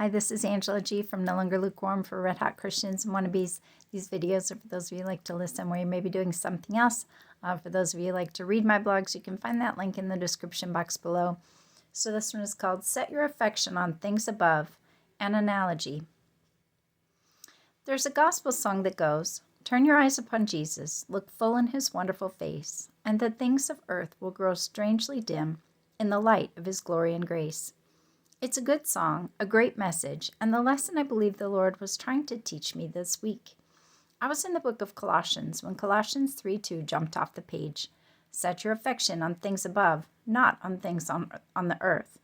Hi, this is Angela G. from No Longer Lukewarm for Red Hot Christians and Wannabes. These videos are for those of you who like to listen where you may be doing something else. For those of you who like to read my blogs, you can find that link in the description box below. So this one is called Set Your Affection on Things Above, an Analogy. There's a gospel song that goes, "Turn your eyes upon Jesus, look full in his wonderful face, and the things of earth will grow strangely dim in the light of his glory and grace." It's a good song, a great message, and the lesson I believe the Lord was trying to teach me this week. I was in the book of Colossians when Colossians 3:2 jumped off the page. Set your affection on things above, not on things on the earth.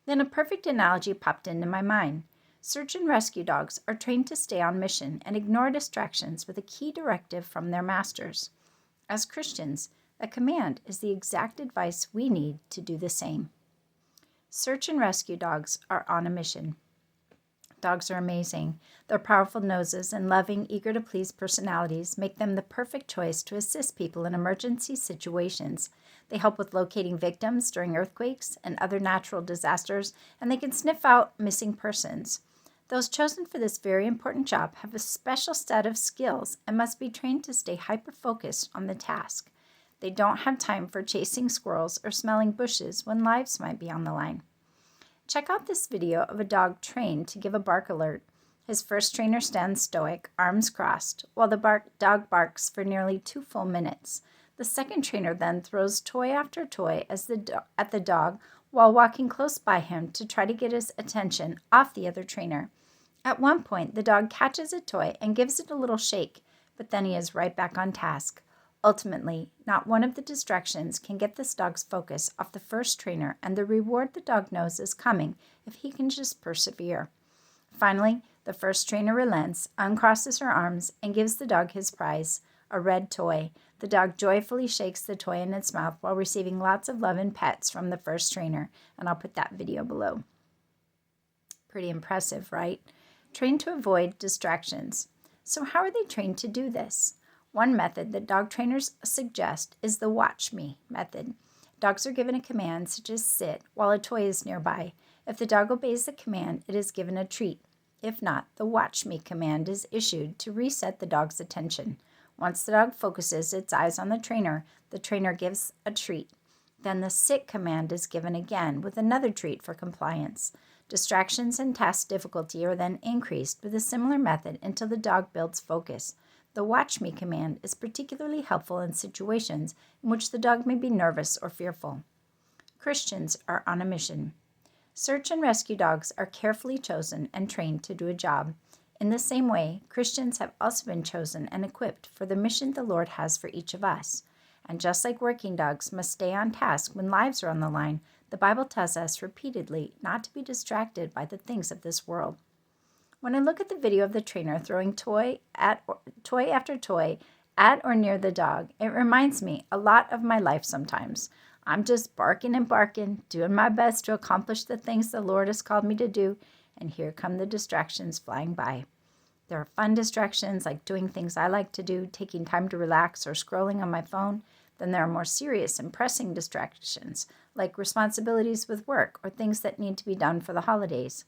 Then a perfect analogy popped into my mind. Search and rescue dogs are trained to stay on mission and ignore distractions with a key directive from their masters. As Christians, a command is the exact advice we need to do the same. Search and rescue dogs are on a mission. Dogs are amazing. Their powerful noses and loving, eager-to-please personalities make them the perfect choice to assist people in emergency situations. They help with locating victims during earthquakes and other natural disasters, and they can sniff out missing persons. Those chosen for this very important job have a special set of skills and must be trained to stay hyper-focused on the task. They don't have time for chasing squirrels or smelling bushes when lives might be on the line. Check out this video of a dog trained to give a bark alert. His first trainer stands stoic, arms crossed, while the dog barks for nearly 2 full minutes. The second trainer then throws toy after toy at the dog while walking close by him to try to get his attention off the other trainer. At one point, the dog catches a toy and gives it a little shake, but then he is right back on task. Ultimately, not one of the distractions can get this dog's focus off the first trainer and the reward the dog knows is coming if he can just persevere. Finally, the first trainer relents, uncrosses her arms, and gives the dog his prize, a red toy. The dog joyfully shakes the toy in its mouth while receiving lots of love and pets from the first trainer, and I'll put that video below. Pretty impressive, right? Trained to avoid distractions. So how are they trained to do this? One method that dog trainers suggest is the watch me method. Dogs are given a command such as sit while a toy is nearby. If the dog obeys the command, it is given a treat. If not, the watch me command is issued to reset the dog's attention. Once the dog focuses its eyes on the trainer gives a treat. Then the sit command is given again with another treat for compliance. Distractions and task difficulty are then increased with a similar method until the dog builds focus. The watch me command is particularly helpful in situations in which the dog may be nervous or fearful. Christians are on a mission. Search and rescue dogs are carefully chosen and trained to do a job. In the same way, Christians have also been chosen and equipped for the mission the Lord has for each of us. And just like working dogs must stay on task when lives are on the line, the Bible tells us repeatedly not to be distracted by the things of this world. When I look at the video of the trainer throwing toy after toy at or near the dog, it reminds me a lot of my life sometimes. I'm just barking and barking, doing my best to accomplish the things the Lord has called me to do, and here come the distractions flying by. There are fun distractions like doing things I like to do, taking time to relax, or scrolling on my phone. Then there are more serious and pressing distractions like responsibilities with work or things that need to be done for the holidays.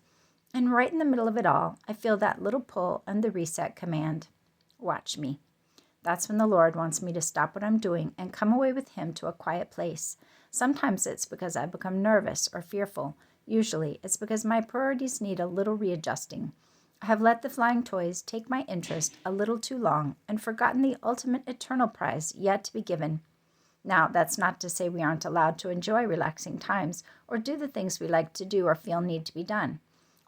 And right in the middle of it all, I feel that little pull and the reset command. Watch me. That's when the Lord wants me to stop what I'm doing and come away with him to a quiet place. Sometimes it's because I've become nervous or fearful. Usually it's because my priorities need a little readjusting. I have let the flying toys take my interest a little too long and forgotten the ultimate eternal prize yet to be given. Now, that's not to say we aren't allowed to enjoy relaxing times or do the things we like to do or feel need to be done.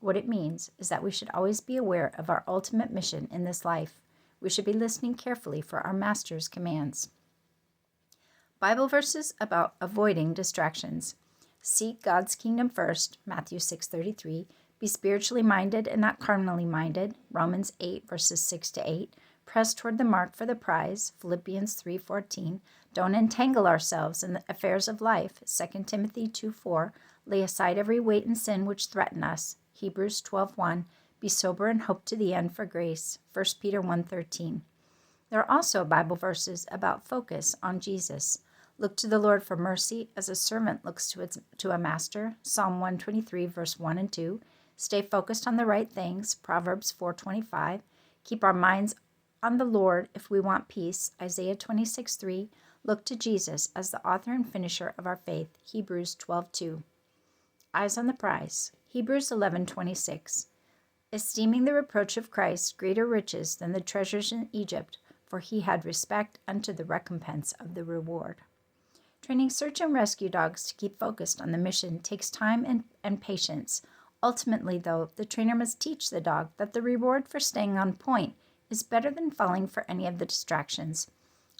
What it means is that we should always be aware of our ultimate mission in this life. We should be listening carefully for our Master's commands. Bible verses about avoiding distractions. Seek God's kingdom first, Matthew 6:33. Be spiritually minded and not carnally minded, Romans 8, verses 6-8. Press toward the mark for the prize, Philippians 3:14. Don't entangle ourselves in the affairs of life, 2 Timothy 2:4. Lay aside every weight and sin which threaten us, Hebrews 12:1. Be sober and hope to the end for grace, 1 Peter 1:13. There are also Bible verses about focus on Jesus. Look to the Lord for mercy as a servant looks to a master, Psalm 123, verse 1 and 2. Stay focused on the right things, Proverbs 4:25. Keep our minds on the Lord if we want peace, Isaiah 26:3. Look to Jesus as the author and finisher of our faith, Hebrews 12:2. Eyes on the prize, Hebrews 11:26. Esteeming the reproach of Christ greater riches than the treasures in Egypt, for he had respect unto the recompense of the reward. Training search and rescue dogs to keep focused on the mission takes time and patience. Ultimately, though, the trainer must teach the dog that the reward for staying on point is better than falling for any of the distractions.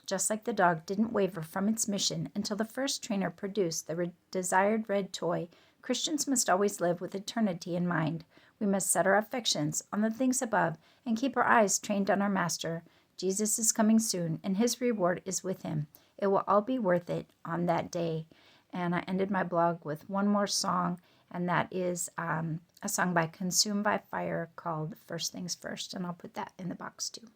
Just like the dog didn't waver from its mission until the first trainer produced the desired red toy, Christians must always live with eternity in mind. We must set our affections on the things above and keep our eyes trained on our Master. Jesus is coming soon, and his reward is with him. It will all be worth it on that day. And I ended my blog with one more song, and that is a song by Consumed by Fire called First Things First, and I'll put that in the box too.